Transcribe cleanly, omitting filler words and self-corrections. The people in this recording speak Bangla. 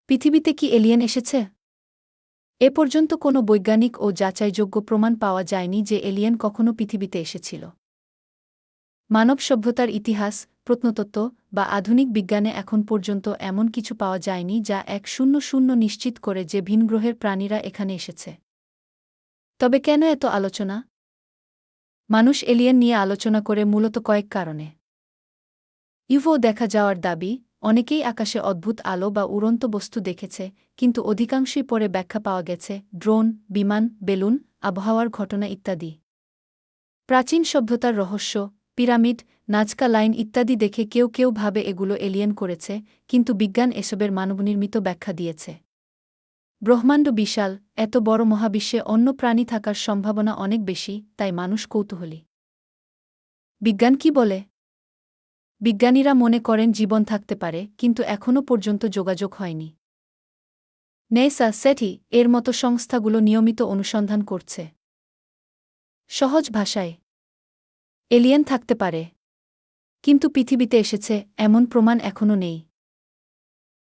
পৃথিবীতে কি এলিয়েন এসেছে? এ পর্যন্ত কোনো বৈজ্ঞানিক ও যাচাইযোগ্য প্রমাণ পাওয়া যায়নি যে এলিয়েন কখনো পৃথিবীতে এসেছিল। মানব সভ্যতার ইতিহাস, প্রত্নতত্ত্ব বা আধুনিক বিজ্ঞানে এখন পর্যন্ত এমন কিছু পাওয়া যায়নি যা ১০০ নিশ্চিত করে যে ভিনগ্রহের প্রাণীরা এখানে এসেছে। তবে কেন এত আলোচনা? মানুষ এলিয়েন নিয়ে আলোচনা করে মূলত কয়েক কারণে। ইউএফও দেখা যাওয়ার দাবি, অনেকেই আকাশে অদ্ভুত আলো বা উড়ন্ত বস্তু দেখেছে, কিন্তু অধিকাংশই পরে ব্যাখ্যা পাওয়া গেছে ড্রোন, বিমান, বেলুন, আবহাওয়ার ঘটনা ইত্যাদি। প্রাচীন সভ্যতার রহস্য, পিরামিড, নাজকা লাইন ইত্যাদি দেখে কেউ কেউ ভাবে এগুলো এলিয়েন করেছে, কিন্তু বিজ্ঞান এসবের মানবনির্মিত ব্যাখ্যা দিয়েছে। ব্রহ্মাণ্ড বিশাল, এত বড় মহাবিশ্বে অন্য প্রাণী থাকার সম্ভাবনা অনেক বেশি, তাই মানুষ কৌতূহলী। বিজ্ঞান কি বলে? বিজ্ঞানীরা মনে করেন জীবন থাকতে পারে, কিন্তু এখনও পর্যন্ত যোগাযোগ হয়নি। নেসা, সেটি এর মতো সংস্থাগুলো নিয়মিত অনুসন্ধান করছে। সহজ ভাষায়, এলিয়েন থাকতে পারে, কিন্তু পৃথিবীতে এসেছে এমন প্রমাণ এখনও নেই।